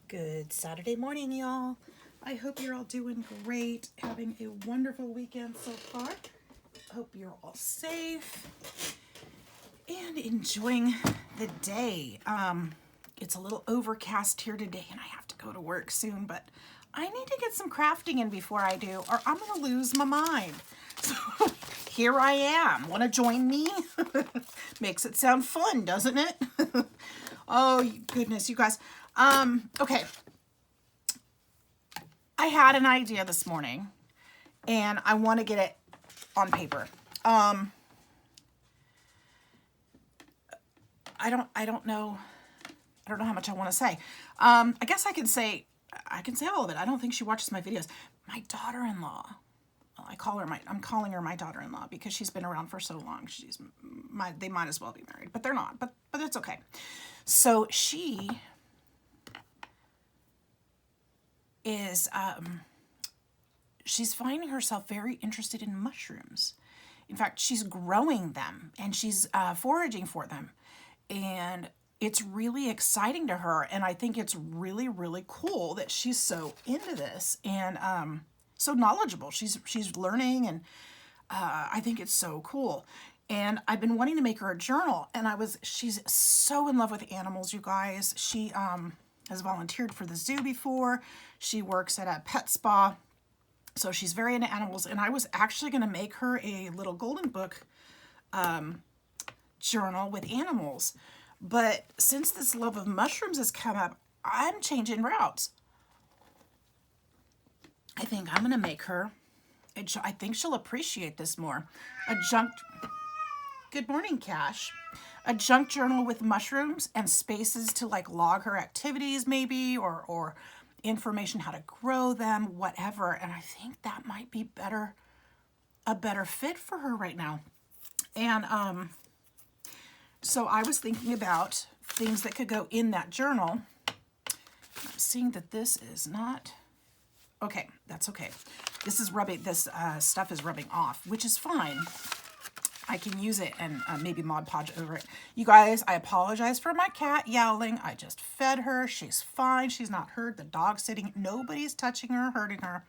Good Saturday morning, y'all. I hope you're all doing great, having a wonderful weekend so far. Hope you're all safe and enjoying the day. It's a little overcast here today and I have to go to work soon, but I need to get some crafting in before I do, or I'm gonna lose my mind. So here I am. Want to join me? Makes it sound fun, doesn't it? Oh goodness, you guys. Okay. I had an idea this morning and I want to get it on paper. I don't know how much I want to say. I guess I can say all of it. I don't think she watches my videos. My daughter-in-law, I'm calling her my daughter-in-law because she's been around for so long. They might as well be married, but they're not, but it's okay. So she is, she's finding herself very interested in mushrooms. In fact, she's growing them and she's foraging for them. And it's really exciting to her. And I think it's really, really cool that she's so into this and so knowledgeable. She's learning, and I think it's so cool. And I've been wanting to make her a journal, and she's so in love with animals, you guys. She has volunteered for the zoo before. She works at a pet spa. So she's very into animals, and I was actually going to make her a little golden book journal with animals. But since this love of mushrooms has come up, I'm changing routes. I think I'm going to make her, I think she'll appreciate this more. Good morning, Cash. A junk journal with mushrooms and spaces to like log her activities maybe, or information how to grow them, whatever. And I think that might be a better fit for her right now. And so I was thinking about things that could go in that journal. I'm seeing that this is not okay. That's okay. This stuff is rubbing off, which is fine. I can use it and maybe Mod Podge over it. You guys, I apologize for my cat yowling. I just fed her. She's fine. She's not hurt. The dog's sitting. Nobody's touching her, hurting her.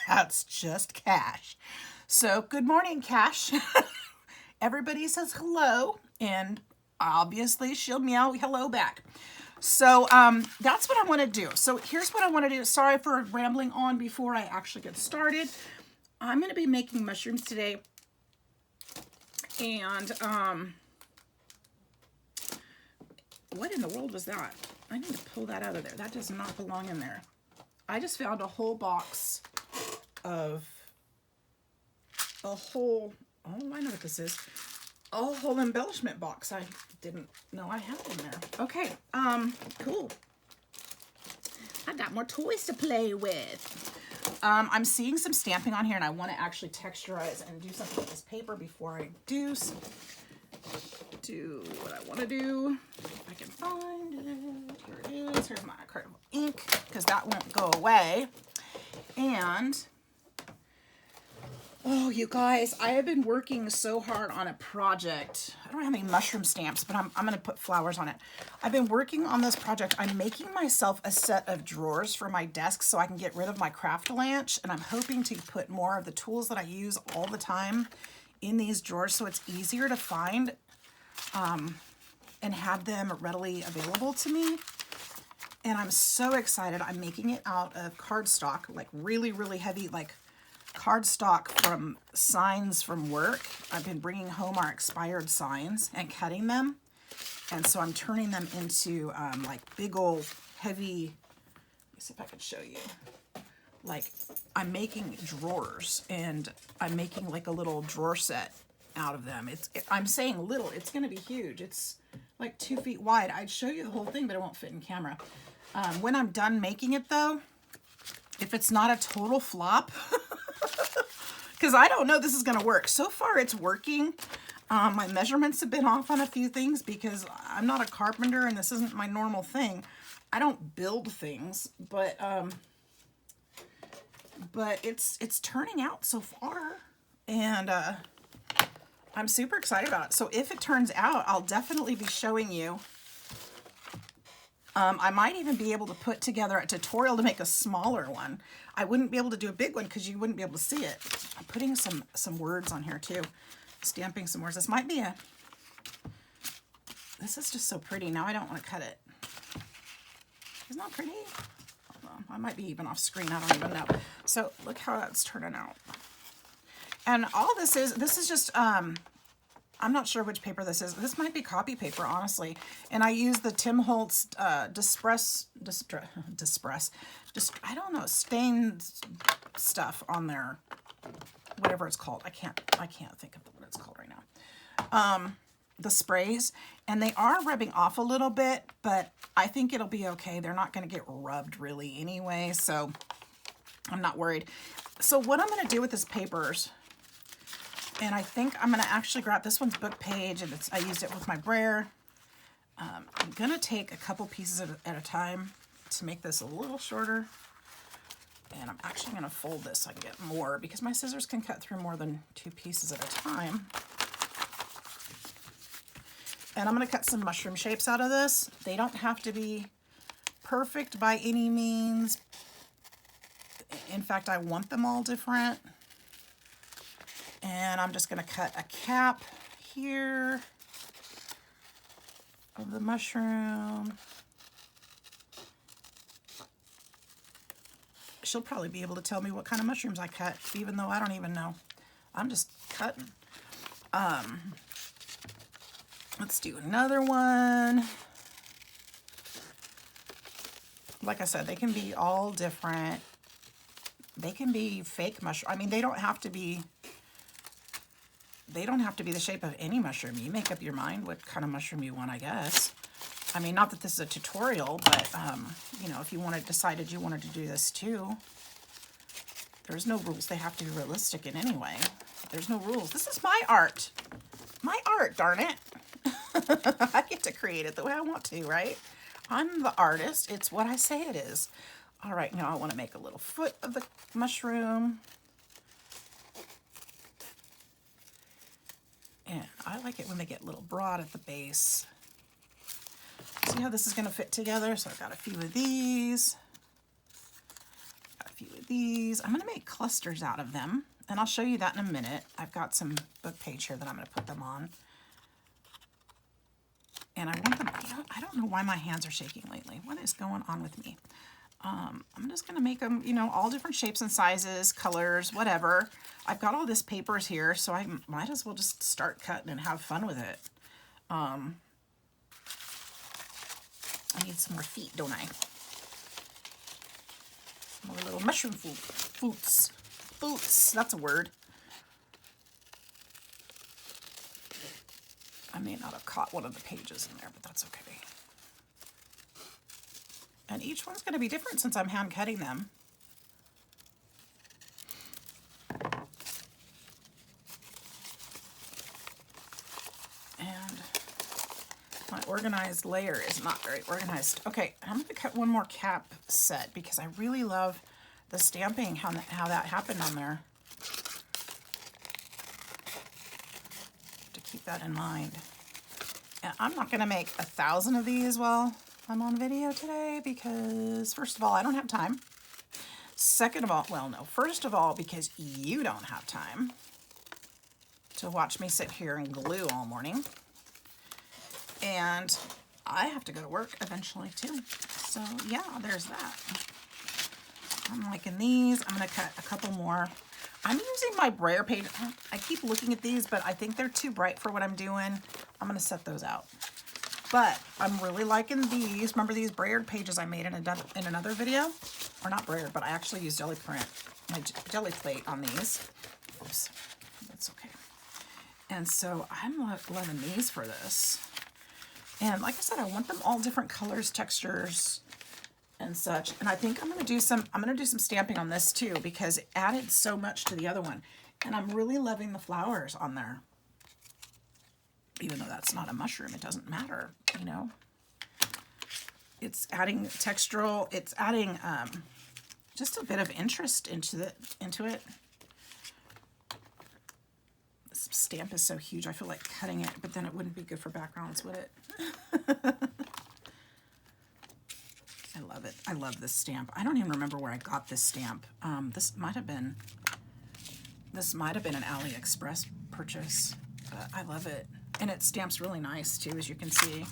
That's just Cash. So good morning, Cash. Everybody says hello, and obviously she'll meow hello back. So that's what I want to do. So here's what I want to do. Sorry for rambling on before I actually get started. I'm going to be making mushrooms today. And what in the world was that? I need to pull that out of there. That does not belong in there. I just found a whole box of oh, I know what this is. A whole embellishment box. I didn't know I had in there. Okay, cool. I got more toys to play with. I'm seeing some stamping on here, and I want to actually texturize and do something with this paper before I do what I want to do. If I can find it. Here it is. Here's my carton of ink, because that won't go away. And oh, you guys, I have been working so hard on a project. I don't have any mushroom stamps, but I'm going to put flowers on it. I've been working on this project. I'm making myself a set of drawers for my desk so I can get rid of my craft lunch, and I'm hoping to put more of the tools that I use all the time in these drawers so it's easier to find and have them readily available to me. And I'm so excited. I'm making it out of cardstock, like really, really heavy, like cardstock from signs from work. I've been bringing home our expired signs and cutting them, and so I'm turning them into like big old heavy, let me see if I can show you, like I'm making drawers, and I'm making like a little drawer set out of them. I'm saying little, it's going to be huge. It's like 2 feet wide. I'd show you the whole thing, but it won't fit in camera. When I'm done making it though, if it's not a total flop, because I don't know this is going to work. So far it's working. My measurements have been off on a few things because I'm not a carpenter and this isn't my normal thing. I don't build things, but it's turning out so far, and I'm super excited about it. So if it turns out, I'll definitely be showing you I might even be able to put together a tutorial to make a smaller one. I wouldn't be able to do a big one because you wouldn't be able to see it. I'm putting some words on here too. Stamping some words. This might be a... This is just so pretty. Now I don't want to cut it. Isn't that pretty? Hold on. I might be even off screen. I don't even know. So look how that's turning out. And all this is just... I'm not sure which paper this is. This might be copy paper, honestly. And I use the Tim Holtz I don't know, stained stuff on there. Whatever it's called. I can't think of what it's called right now. The sprays. And they are rubbing off a little bit, but I think it'll be okay. They're not going to get rubbed really anyway, so I'm not worried. So what I'm going to do with this papers... And I think I'm going to actually grab this one's book page, and I used it with my brayer. I'm going to take a couple pieces at a time to make this a little shorter. And I'm actually going to fold this so I can get more, because my scissors can cut through more than 2 pieces at a time. And I'm going to cut some mushroom shapes out of this. They don't have to be perfect by any means. In fact, I want them all different. And I'm just going to cut a cap here of the mushroom. She'll probably be able to tell me what kind of mushrooms I cut, even though I don't even know. I'm just cutting. Let's do another one. Like I said, they can be all different. They can be fake mushroom. I mean, they don't have to be the shape of any mushroom. You make up your mind what kind of mushroom you want, I guess. I mean, not that this is a tutorial, but, you know, if you decided you wanted to do this too, there's no rules. They have to be realistic in any way. There's no rules. This is my art. My art, darn it. I get to create it the way I want to, right? I'm the artist. It's what I say it is. All right, now I want to make a little foot of the mushroom. And I like it when they get a little broad at the base. See how this is going to fit together? So I've got a few of these. I'm going to make clusters out of them. And I'll show you that in a minute. I've got some book page here that I'm going to put them on. And I want them, I don't know why my hands are shaking lately. What is going on with me? I'm just going to make them, you know, all different shapes and sizes, colors, whatever. I've got all this papers here, so I might as well just start cutting and have fun with it. I need some more feet, don't I? Some more little mushroom foots. Foots, that's a word. I may not have caught one of the pages in there, but that's okay. And each one's going to be different since I'm hand cutting them. And my organized layer is not very organized. Okay, I'm going to cut one more cap set because I really love the stamping, how that happened on there. To keep that in mind. And I'm not going to make 1,000 of these while I'm on video today because, first of all, I don't have time. Second of all, well, no, first of all, because you don't have time to watch me sit here and glue all morning. And I have to go to work eventually too. So yeah, there's that. I'm liking these. I'm going to cut a couple more. I'm using my brayer page. I keep looking at these, but I think they're too bright for what I'm doing. I'm going to set those out. But I'm really liking these. Remember these brayered pages I made in another video? Or not brayered, but I actually used jelly print, my jelly plate on these. Oops, that's okay. And so I'm loving these for this. And like I said, I want them all different colors, textures, and such. And I think I'm gonna do some stamping on this too because it added so much to the other one. And I'm really loving the flowers on there. Even though that's not a mushroom, it doesn't matter, you know. It's adding textural, it's adding just a bit of interest into it. This stamp is so huge, I feel like cutting it, but then it wouldn't be good for backgrounds, would it? love it. I love this stamp. I don't even remember where I got this stamp. This might have been an AliExpress purchase, but I love it. And it stamps really nice too, as you can see.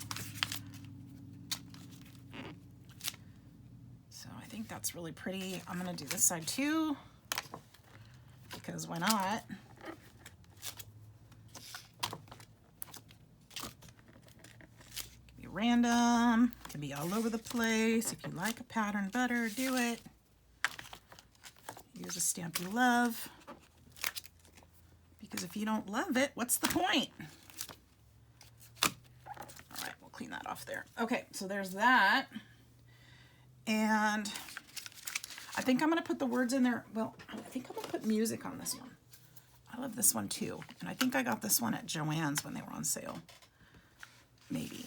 So I think that's really pretty. I'm gonna do this side too, because why not? Be random, it can be all over the place. If you like a pattern better, do it. Use a stamp you love. Because if you don't love it, what's the point? All right, we'll clean that off there. Okay, so there's that. And I think I'm gonna put the words in there. Well, I think I'm gonna put music on this one. I love this one too. And I think I got this one at Joann's when they were on sale. Maybe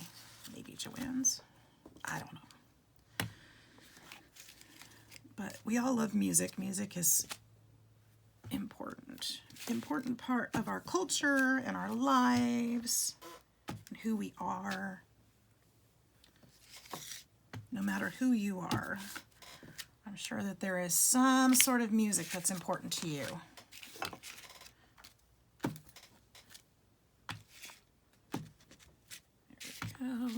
Joann's. I don't know. But we all love music. Music is important part of our culture and our lives and who we are. No matter who you are, I'm sure that there is some sort of music that's important to you. There we go.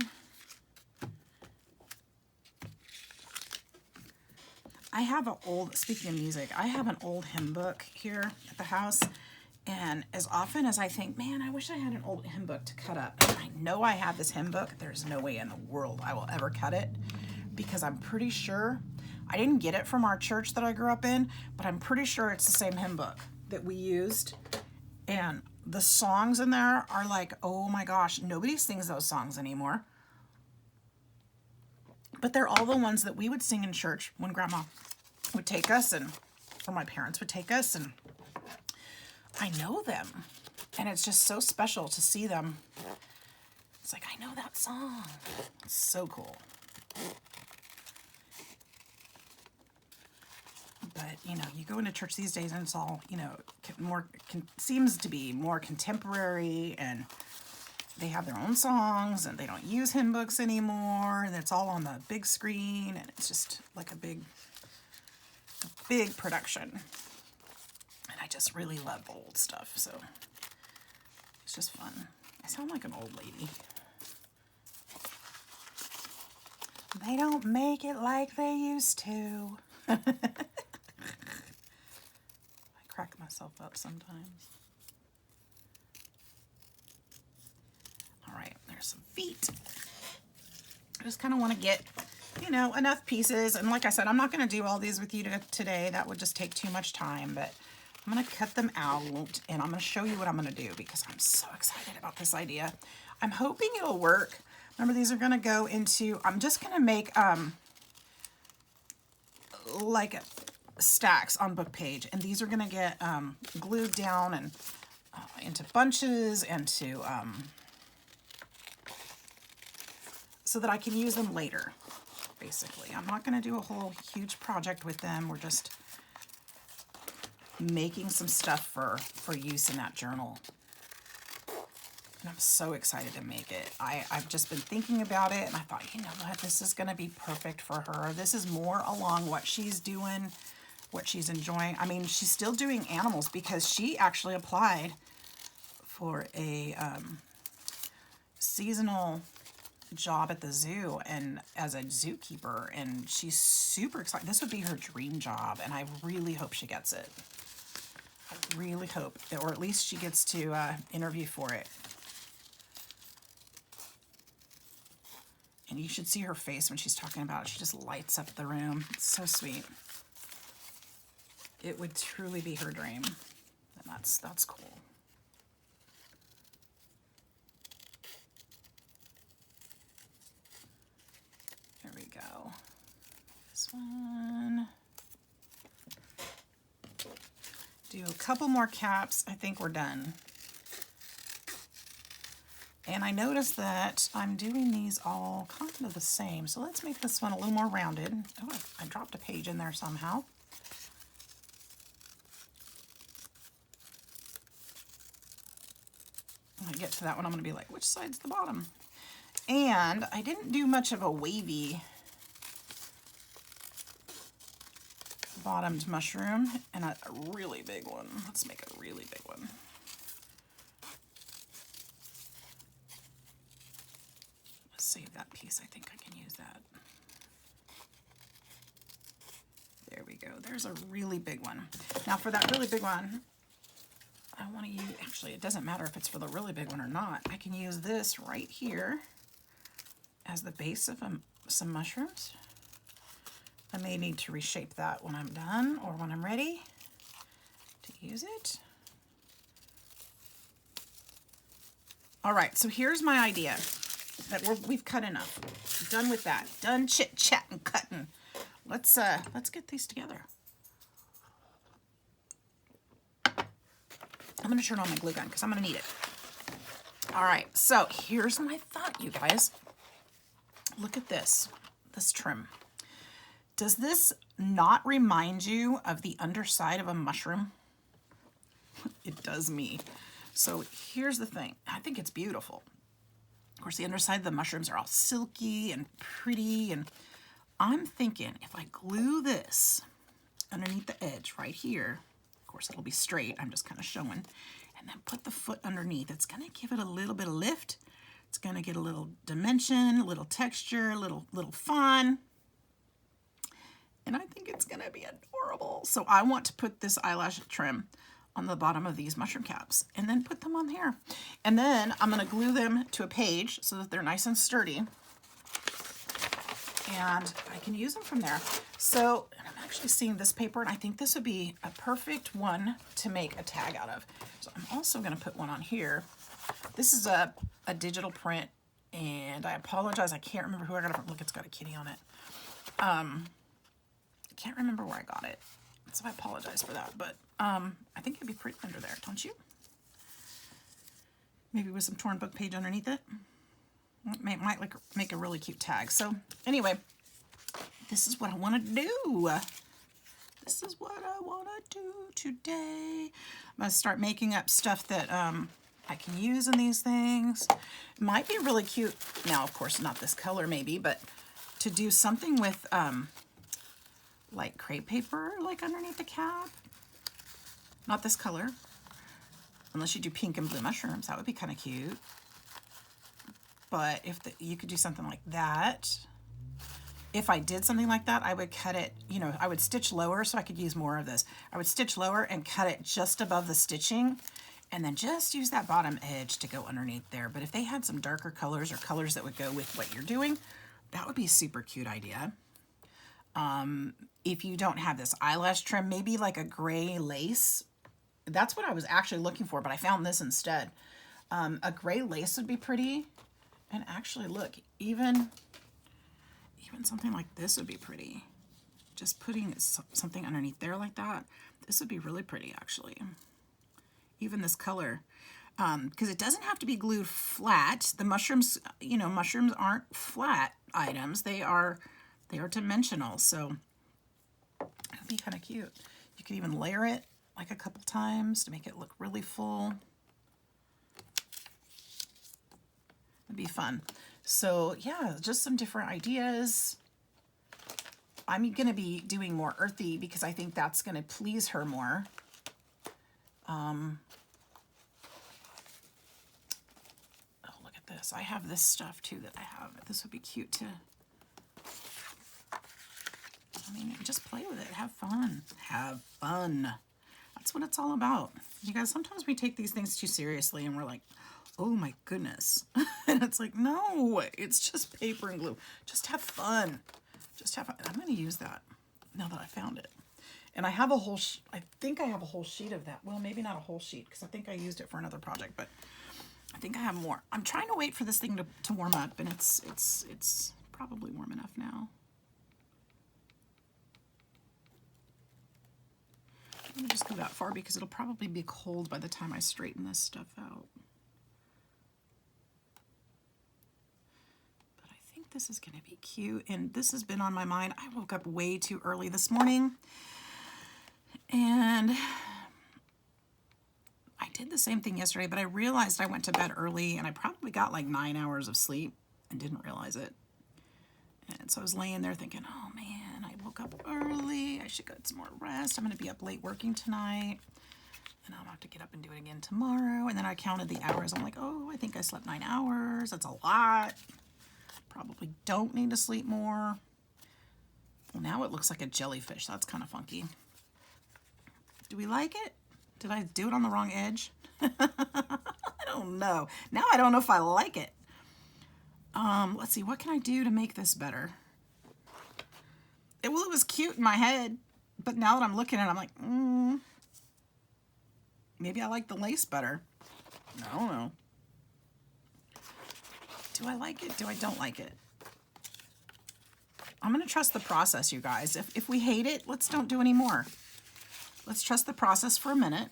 I have an old, speaking of music, I have an old hymn book here at the house, and as often as I think, man, I wish I had an old hymn book to cut up, and I know I have this hymn book, there's no way in the world I will ever cut it, because I'm pretty sure, I didn't get it from our church that I grew up in, but I'm pretty sure it's the same hymn book that we used, and the songs in there are like, oh my gosh, nobody sings those songs anymore. But they're all the ones that we would sing in church when Grandma would take us, or my parents would take us, and I know them. And it's just so special to see them. It's like, I know that song. It's so cool. But, you know, you go into church these days and it's all, you know, seems to be more contemporary, and they have their own songs, and they don't use hymn books anymore, and it's all on the big screen, and it's just like a big production. And I just really love old stuff, so it's just fun. I sound like an old lady. They don't make it like they used to. I crack myself up sometimes. All right, there's some feet. I just kind of want to get, you know, enough pieces. And like I said, I'm not going to do all these with you today. That would just take too much time. But I'm going to cut them out, and I'm going to show you what I'm going to do because I'm so excited about this idea. I'm hoping it'll work. Remember, these are going to go into, I'm just going to make like stacks on book page. And these are going to get glued down and into bunches and to... so that I can use them later, basically. I'm not going to do a whole huge project with them. We're just making some stuff for use in that journal. And I'm so excited to make it. I've just been thinking about it, and I thought, you know what, this is going to be perfect for her. This is more along what she's doing, what she's enjoying. I mean, she's still doing animals because she actually applied for a seasonal job at the zoo and as a zookeeper, and she's super excited. This would be her dream job, and I really hope she gets it. I really hope, or at least she gets to interview for it. And you should see her face when she's talking about it. She just lights up the room. It's so sweet. It would truly be her dream, and that's cool. There we go. This one. Do a couple more caps. I think we're done. And I noticed that I'm doing these all kind of the same. So let's make this one a little more rounded. Oh, I dropped a page in there somehow. When I get to that one, I'm going to be like, which side's the bottom? And I didn't do much of a wavy bottomed mushroom and a really big one. Let's make a really big one. Let's save that piece. I think I can use that. There we go. There's a really big one. Now for that really big one, I want to use, actually it doesn't matter if it's for the really big one or not. I can use this right here as the base of some mushrooms. I may need to reshape that when I'm done or when I'm ready to use it. All right, so here's my idea that we've cut enough. Done with that. Done chit chat and cutting. Let's get these together. I'm going to turn on my glue gun because I'm going to need it. All right, so here's my thought, you guys. Look at this trim. Does this not remind you of the underside of a mushroom? It does me. So here's the thing. I think it's beautiful. Of course, the underside of the mushrooms are all silky and pretty, and I'm thinking if I glue this underneath the edge right here, of course it'll be straight, I'm just kind of showing, and then put the foot underneath, it's going to give it a little bit of lift. It's going to get a little dimension, a little texture, a little fun. And I think it's going to be adorable. So I want to put this eyelash trim on the bottom of these mushroom caps and then put them on here. And then I'm going to glue them to a page so that they're nice and sturdy. And I can use them from there. So I'm actually seeing this paper, and I think this would be a perfect one to make a tag out of. So I'm also going to put one on here. This is a digital print, and I apologize. I can't remember who I got it from. Look, it's got a kitty on it. I can't remember where I got it, so I apologize for that. But I think it'd be pretty under there, don't you? Maybe with some torn book page underneath it. Might like make a really cute tag. So anyway, this is what I want to do. This is what I want to do today. I'm going to start making up stuff that I can use in these things. It might be really cute. Now, of course, not this color maybe, but to do something with like crepe paper, like underneath the cap. Not this color. Unless you do pink and blue mushrooms, that would be kind of cute. But if you could do something like that. If I did something like that, I would cut it, you know, I would stitch lower so I could use more of this. I would stitch lower and cut it just above the stitching, and then just use that bottom edge to go underneath there. But if they had some darker colors or colors that would go with what you're doing, that would be a super cute idea. If you don't have this eyelash trim, maybe like a gray lace. That's what I was actually looking for, but I found this instead. A gray lace would be pretty. And actually, look, even something like this would be pretty. Just putting something underneath there like that, this would be really pretty, actually. Even this color, because it doesn't have to be glued flat. The mushrooms, you know, mushrooms aren't flat items. They are dimensional, so it would be kind of cute. You could even layer it like a couple times to make it look really full. It'd be fun. So yeah, just some different ideas. I'm going to be doing more earthy because I think that's going to please her more. Oh, look at this. I have this stuff too that I have. This would be cute to, I mean, just play with it. Have fun. Have fun. That's what it's all about. You guys, sometimes we take these things too seriously and we're like, oh my goodness. And it's like, no, it's just paper and glue. Just have fun. Just have fun. I'm going to use that now that I found it. And I have a whole, I think I have a whole sheet of that. Well, maybe not a whole sheet because I think I used it for another project, but I think I have more. I'm trying to wait for this thing to warm up, and it's probably warm enough now. Let me just go that far because it'll probably be cold by the time I straighten this stuff out. But I think this is going to be cute, and this has been on my mind. I woke up way too early this morning, and I did the same thing yesterday, but I realized I went to bed early, and I probably got like 9 hours of sleep and didn't realize it. And so I was laying there thinking, oh man, I woke up early. I should get some more rest. I'm going to be up late working tonight. And I'll have to get up and do it again tomorrow. And then I counted the hours. I'm like, oh, I think I slept 9 hours. That's a lot. Probably don't need to sleep more. Well, now it looks like a jellyfish. That's kind of funky. Do we like it? Did I do it on the wrong edge? I don't know. Now I don't know if I like it. Let's see. What can I do to make this better? It was cute in my head. But now that I'm looking at it, I'm like, maybe I like the lace better. I don't know. Do I like it? Do I don't like it? I'm going to trust the process, you guys. If we hate it, let's don't do any more. Let's trust the process for a minute.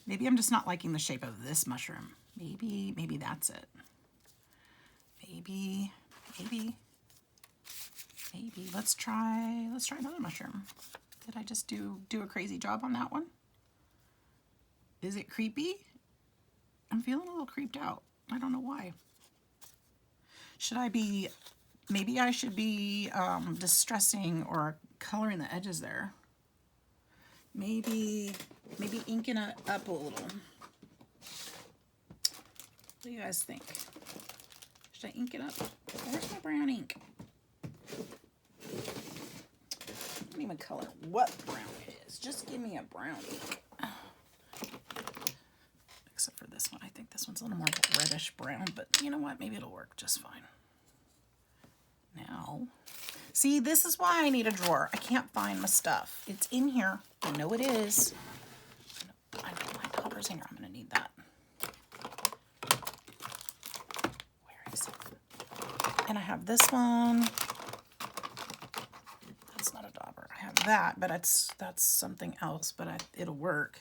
Maybe I'm just not liking the shape of this mushroom. Maybe that's it. Maybe. Let's try another mushroom. Did I just do a crazy job on that one? Is it creepy? I'm feeling a little creeped out. I don't know why. Maybe I should be distressing or coloring the edges there. Maybe inking it up a little. What do you guys think? Should I ink it up? Where's my brown ink? I don't even color what brown it is. Just give me a brown ink. Except for this one. I think this one's a little more reddish brown, but you know what? Maybe it'll work just fine. Now, see, this is why I need a drawer. I can't find my stuff. It's in here. I know it is. I know my dauber's in here. I'm going to need that. Where is it? And I have this one. That's not a dauber. I have that, but that's something else, but it'll work.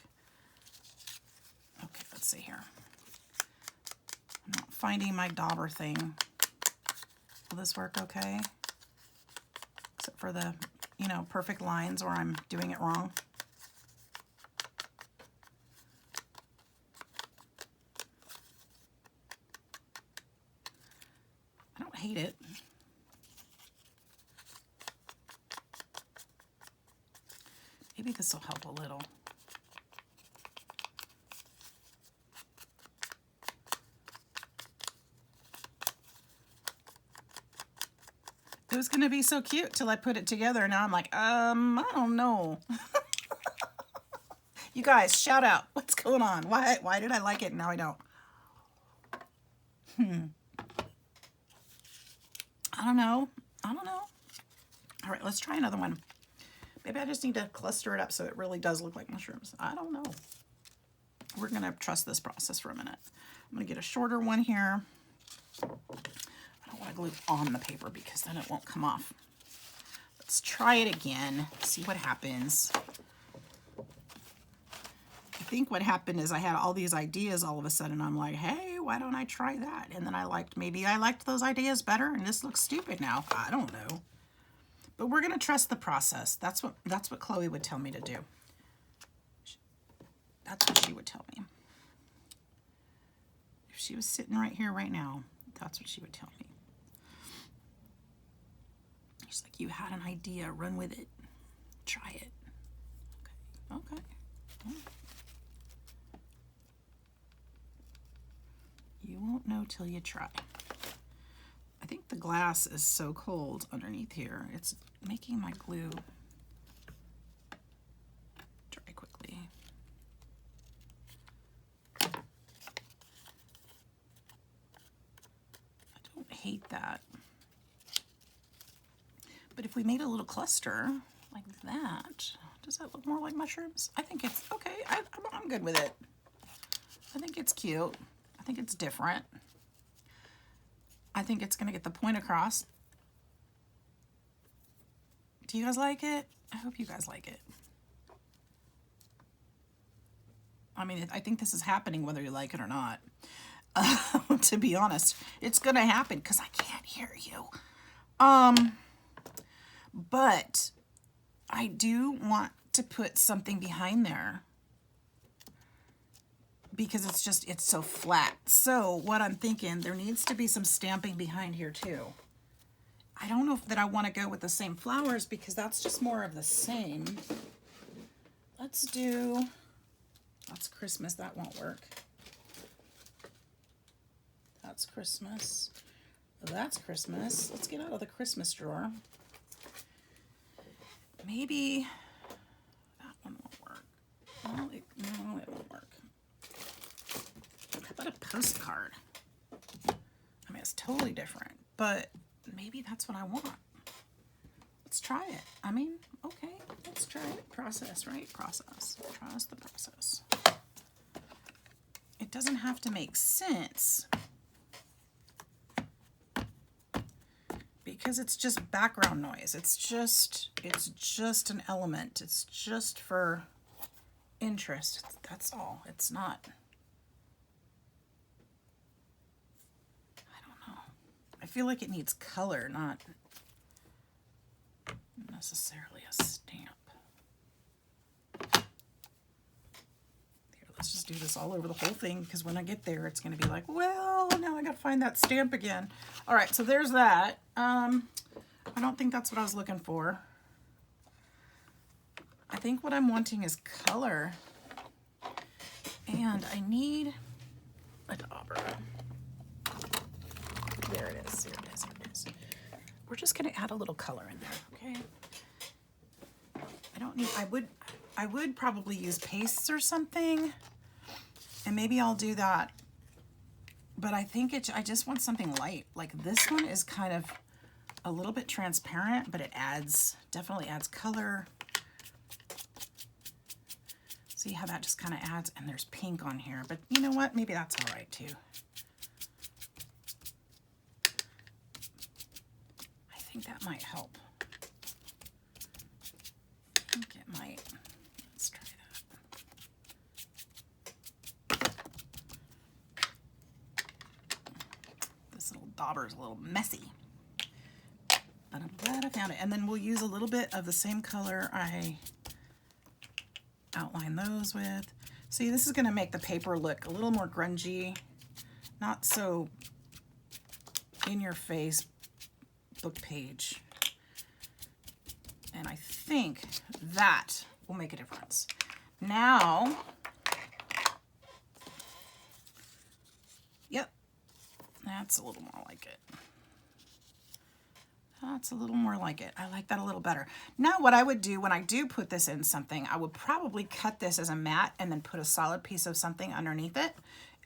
Okay, let's see here. I'm not finding my dauber thing. Will this work okay? Except for the, perfect lines where I'm doing it wrong. I don't hate it. Maybe this will help a little. It was going to be so cute till I put it together. Now I'm like, I don't know. You guys, shout out. What's going on? Why did I like it and now I don't? I don't know. All right, let's try another one. Maybe I just need to cluster it up so it really does look like mushrooms. I don't know. We're going to trust this process for a minute. I'm going to get a shorter one here. I don't want to glue on the paper because then it won't come off. Let's try it again, see what happens. I think what happened is I had all these ideas all of a sudden. I'm like, hey, why don't I try that? And then maybe I liked those ideas better and this looks stupid now. I don't know. But we're going to trust the process. That's what Chloe would tell me to do. That's what she would tell me. If she was sitting right here right now, that's what she would tell me. She's like, you had an idea, run with it. Try it. Okay. You won't know till you try. I think the glass is so cold underneath here. It's making my glue dry quickly. I don't hate that. But if we made a little cluster like that, does that look more like mushrooms? I think it's okay. I'm good with it. I think it's cute. I think it's different. I think it's going to get the point across. Do you guys like it? I hope you guys like it. I mean, I think this is happening whether you like it or not. To be honest, it's going to happen because I can't hear you. But I do want to put something behind there because it's so flat. So what I'm thinking, there needs to be some stamping behind here too. I don't know that I want to go with the same flowers because that's just more of the same. Let's do, that's Christmas, that won't work. That's Christmas. That's Christmas. Let's get out of the Christmas drawer. Maybe that one won't work. Well, no, it won't work. How about a postcard? I mean, it's totally different, but maybe that's what I want. Let's try it. I mean, okay, let's try it. Process, right? Process. Trust the process. It doesn't have to make sense because it's just background noise. It's just an element. It's just for interest. That's all. It's not. I don't know. I feel like it needs color, not necessarily a stamp. Here, let's just do this all over the whole thing because when I get there, it's going to be like, well, now I got to find that stamp again. All right, so there's that. I don't think that's what I was looking for. I think what I'm wanting is color. And I need a dauber. There it is. Here it is. Here it is. We're just going to add a little color in there, okay? I don't need, I would probably use pastes or something. And maybe I'll do that. But I think I just want something light. Like this one is kind of a little bit transparent, but it definitely adds color. See how that just kind of adds, and there's pink on here, but you know what? Maybe that's all right too. I think that might help. I think it might. Let's try that. This little dauber is a little messy, but I'm glad I found it. And then we'll use a little bit of the same color I outline those with. See, this is going to make the paper look a little more grungy, not so in your face book page. And I think that will make a difference. Now, yep, that's a little more like it. That's a little more like it. I like that a little better. Now what I would do when I do put this in something, I would probably cut this as a mat and then put a solid piece of something underneath it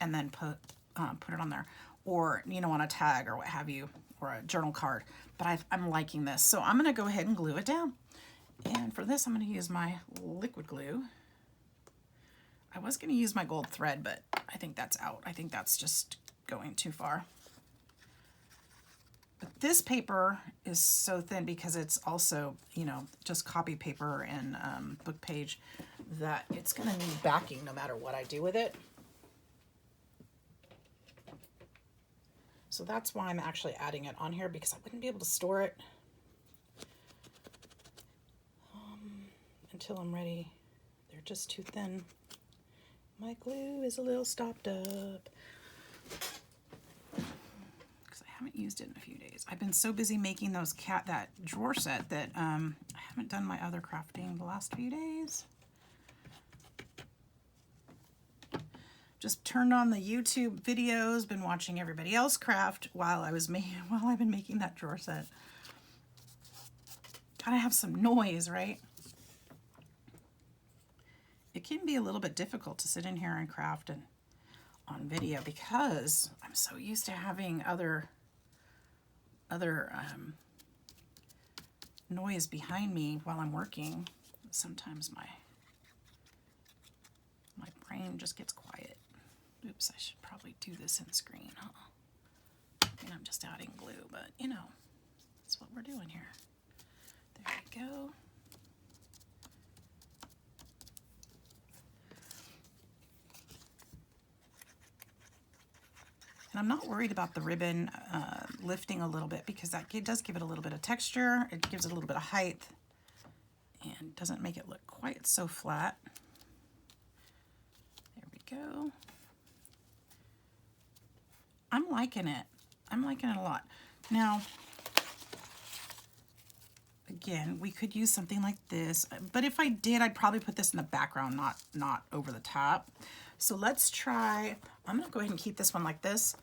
and then put it on there. Or, you know, on a tag or what have you, or a journal card. But I'm liking this. So I'm going to go ahead and glue it down. And for this, I'm going to use my liquid glue. I was going to use my gold thread, but I think that's out. I think that's just going too far. But this paper is so thin because it's also, you know, just copy paper and book page that it's going to need backing no matter what I do with it. So that's why I'm actually adding it on here, because I wouldn't be able to store it until I'm ready. They're just too thin. My glue is a little stopped up. I haven't used it in a few days. I've been so busy making that drawer set that I haven't done my other crafting the last few days. Just turned on the YouTube videos, been watching everybody else craft while I've been making that drawer set. Gotta have some noise, right? It can be a little bit difficult to sit in here and craft and on video because I'm so used to having other noise behind me while I'm working. Sometimes my brain just gets quiet. Oops, I should probably do this in screen, huh? I mean, I'm just adding glue, but you know, that's what we're doing here. There we go. And I'm not worried about the ribbon lifting a little bit because that does give it a little bit of texture. It gives it a little bit of height and doesn't make it look quite so flat. There we go. I'm liking it. I'm liking it a lot. Now, again, we could use something like this, but if I did, I'd probably put this in the background, not over the top. So let's try, I'm gonna go ahead and keep this one like this.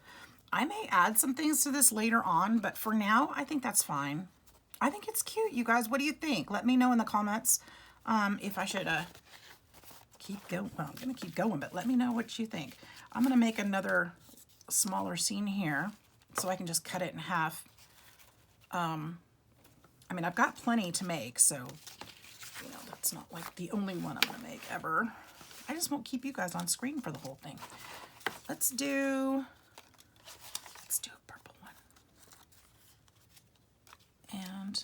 I may add some things to this later on, but for now, I think that's fine. I think it's cute, you guys. What do you think? Let me know in the comments if I should keep going. Well, I'm gonna keep going, but let me know what you think. I'm gonna make another smaller scene here so I can just cut it in half. I mean, I've got plenty to make, so, you know, that's not like the only one I'm gonna make ever. I just won't keep you guys on screen for the whole thing. Let's do a purple one. And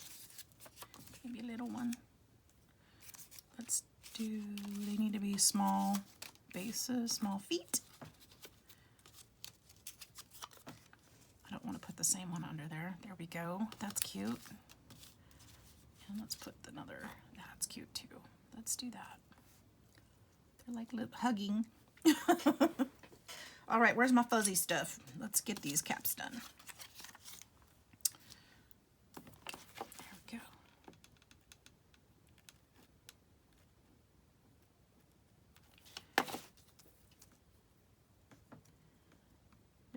maybe a little one. Let's do, they need to be small bases, small feet. I don't want to put the same one under there. There we go. That's cute. And let's put another, that's cute too. Let's do that. They're like hugging. All right, where's my fuzzy stuff? Let's get these caps done. There we go.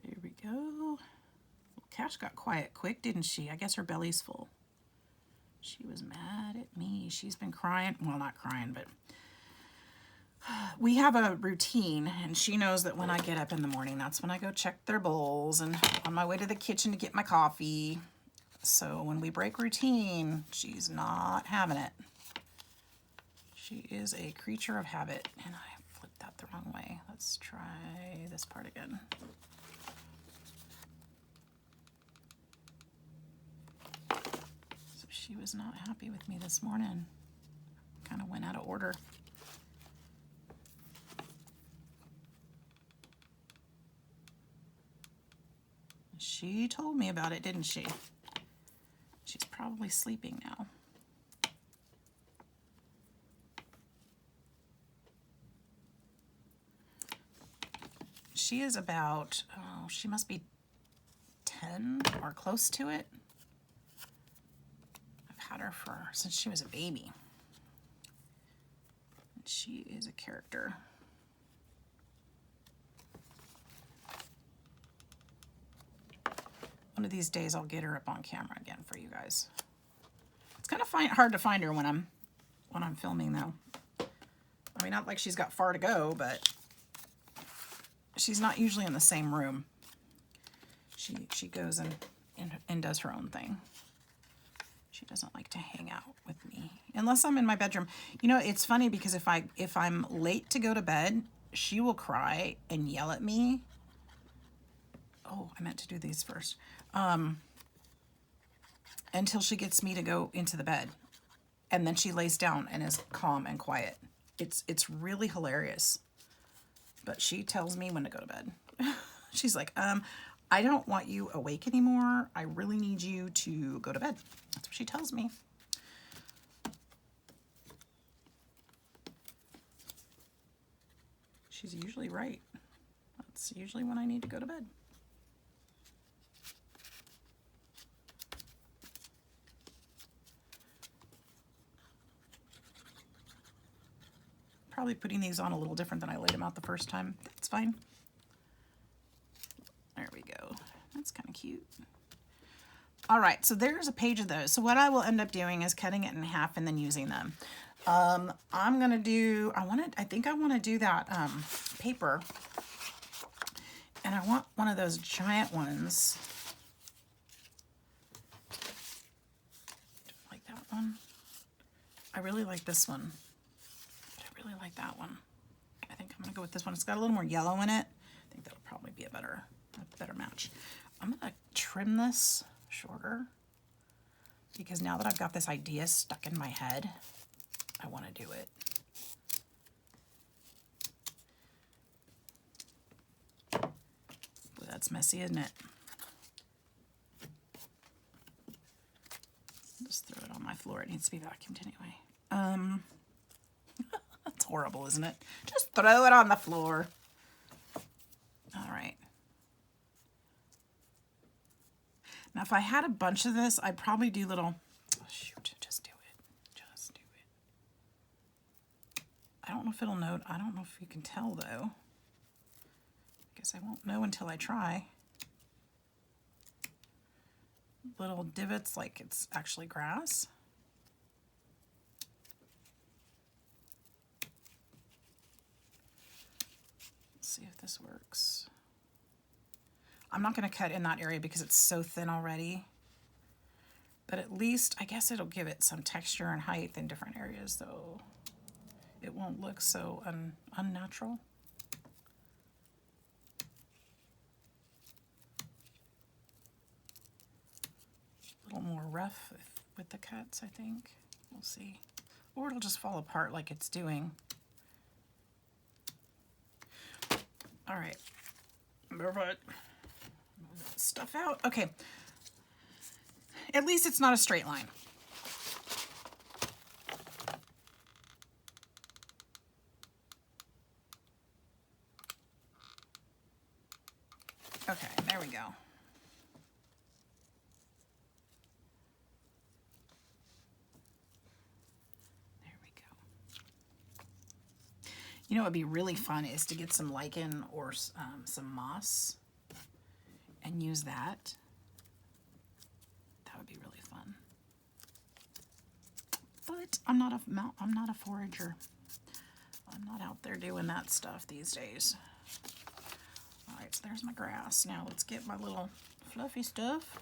There we go. Well, Cash got quiet quick, didn't she? I guess her belly's full. She was mad at me. She's been crying. Well, not crying, but we have a routine, and she knows that when I get up in the morning, that's when I go check their bowls and on my way to the kitchen to get my coffee. So when we break routine, she's not having it. She is a creature of habit, and I flipped that the wrong way. Let's try this part again. So she was not happy with me this morning. Kind of went out of order. She told me about it, didn't she? She's probably sleeping now. She is about, oh, she must be 10 or close to it. I've had her since she was a baby. And she is a character. One of these days I'll get her up on camera again for you guys. It's kind of hard to find her when I'm filming though. I mean, not like she's got far to go, but she's not usually in the same room. She goes and does her own thing. She doesn't like to hang out with me unless I'm in my bedroom. You know, it's funny because if I'm late to go to bed, she will cry and yell at me. Oh, I meant to do these first. Until she gets me to go into the bed. And then she lays down and is calm and quiet. It's really hilarious. But she tells me when to go to bed. She's like, I don't want you awake anymore. I really need you to go to bed. That's what she tells me. She's usually right. That's usually when I need to go to bed. Probably putting these on a little different than I laid them out the first time. That's fine. There we go. That's kind of cute. All right, so there's a page of those. So what I will end up doing is cutting it in half and then using them. I'm gonna do, I think I want to do that paper, and I want one of those giant ones. Don't like that one. I really like this one. I really like that one. I think I'm gonna go with this one. It's got a little more yellow in it. I think that'll probably be a better match. I'm gonna trim this shorter because now that I've got this idea stuck in my head, I want to do it. Boy, that's messy, isn't it? Just throw it on my floor. It needs to be vacuumed anyway. That's horrible, isn't it? Just throw it on the floor. All right. Now, if I had a bunch of this, I'd probably do little, oh shoot, just do I don't know if it'll note. I don't know if you can tell though. I guess I won't know until I try. Little divots like it's actually grass. Let's see if this works. I'm not going to cut in that area because it's so thin already. But at least, I guess it'll give it some texture and height in different areas, though. It won't look so unnatural. A little more rough with the cuts, I think. We'll see. Or it'll just fall apart like it's doing. All right. Move that stuff out. Okay. At least it's not a straight line. Okay, there we go. There we go. You know what would be really fun is to get some lichen or some moss and use that. That would be really fun. But I'm not a forager. I'm not out there doing that stuff these days. All right, so there's my grass. Now let's get my little fluffy stuff.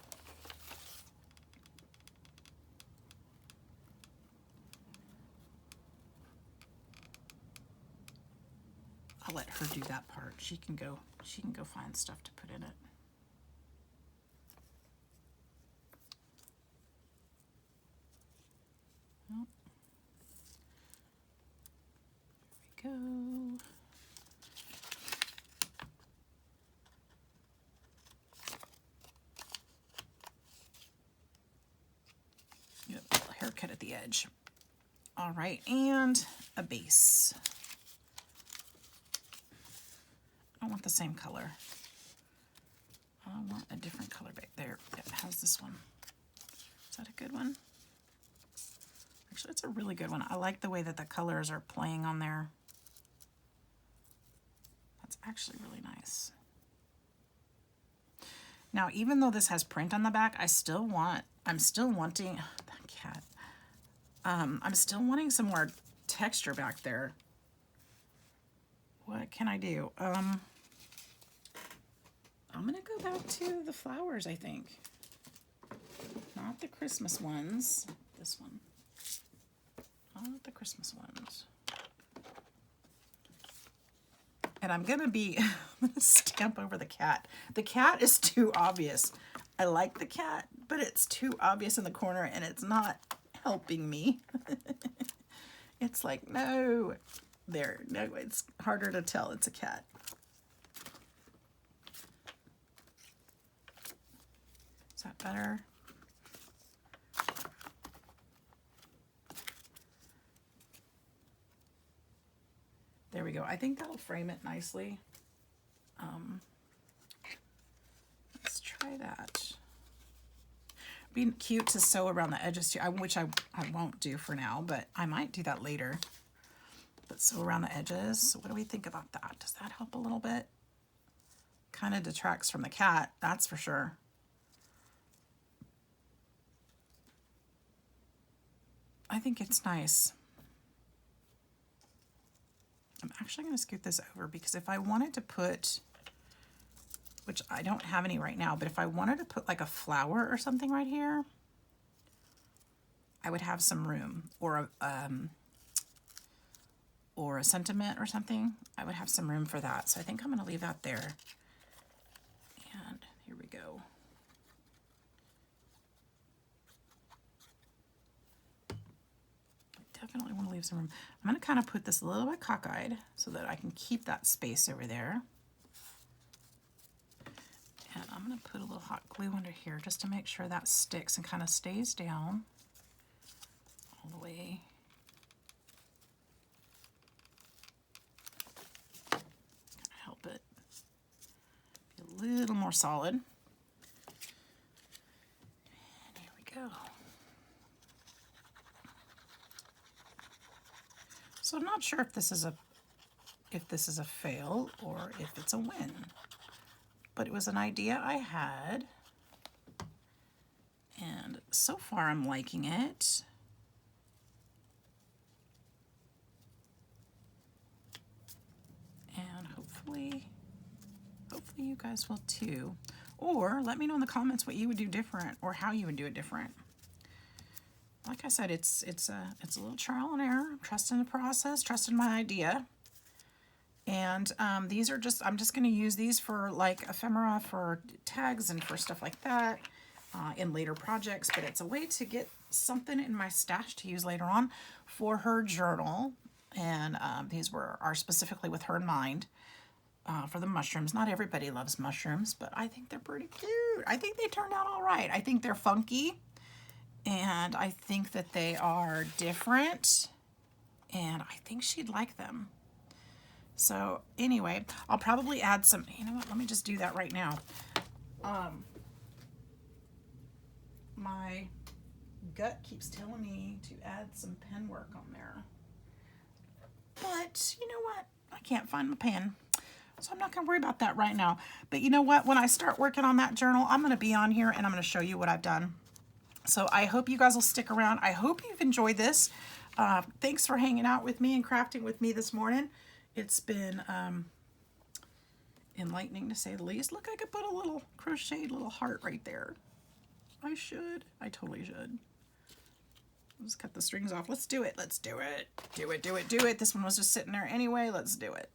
I'll let her do that part. She can go find stuff to put in it. Oh. There we go. Yep, a little haircut at the edge. All right, and a base. I don't want the same color. I want a different color back there. Yep, how's this one? Is that a good one? Actually, it's a really good one. I like the way that the colors are playing on there. That's actually really nice. Now, even though this has print on the back, I'm still wanting that cat. I'm still wanting some more texture back there. What can I do? I'm gonna go back to the flowers, I think. Not the Christmas ones. This one. Not the Christmas ones. And I'm gonna stamp over the cat. The cat is too obvious. I like the cat, but it's too obvious in the corner and it's not helping me. It's like, no. There, no, it's harder to tell it's a cat. Is that better? There we go. I think that'll frame it nicely. Let's try that. Be cute to sew around the edges too, which I won't do for now, but I might do that later. But sew around the edges. So what do we think about that? Does that help a little bit? Kind of detracts from the cat, that's for sure. I think it's nice. I'm actually going to scoot this over because if I wanted to put, which I don't have any right now, but if I wanted to put like a flower or something right here, I would have some room, or a sentiment or something. I would have some room for that. So I think I'm going to leave that there. And here we go. Definitely want to leave some room. I'm going to kind of put this a little bit cockeyed so that I can keep that space over there. And I'm going to put a little hot glue under here just to make sure that sticks and kind of stays down all the way. Help it be a little more solid. And here we go. So I'm not sure if this is a fail or if it's a win. But it was an idea I had. And so far I'm liking it. And hopefully you guys will too. Or let me know in the comments what you would do different or how you would do it different. Like I said, it's a little trial and error. I'm trusting the process, trusting my idea. And these are just, I'm just going to use these for like ephemera, for tags and for stuff like that in later projects. But it's a way to get something in my stash to use later on for her journal. And these are specifically with her in mind for the mushrooms. Not everybody loves mushrooms, but I think they're pretty cute. I think they turned out all right. I think they're funky. And I think that they are different. And I think she'd like them. So anyway, I'll probably add some, you know what, let me just do that right now. My gut keeps telling me to add some pen work on there. But you know what, I can't find my pen. So I'm not going to worry about that right now. But you know what, when I start working on that journal, I'm going to be on here and I'm going to show you what I've done. So I hope you guys will stick around. I hope you've enjoyed this. Thanks for hanging out with me and crafting with me this morning. It's been enlightening to say the least. Look, I could put a little crocheted little heart right there. I should. I totally should. Let's cut the strings off. Let's do it. Let's do it. Do it, do it, do it. This one was just sitting there anyway. Let's do it.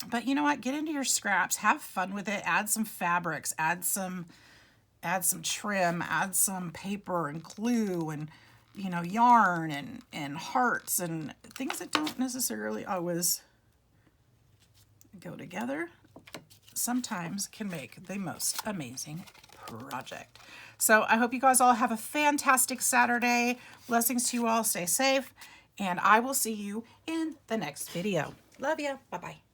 But you know what? Get into your scraps. Have fun with it. Add some fabrics. Add some trim. Add some paper and glue and, you know, yarn and hearts and things that don't necessarily always go together. Sometimes can make the most amazing project. So I hope you guys all have a fantastic Saturday. Blessings to you all. Stay safe. And I will see you in the next video. Love ya. Bye-bye.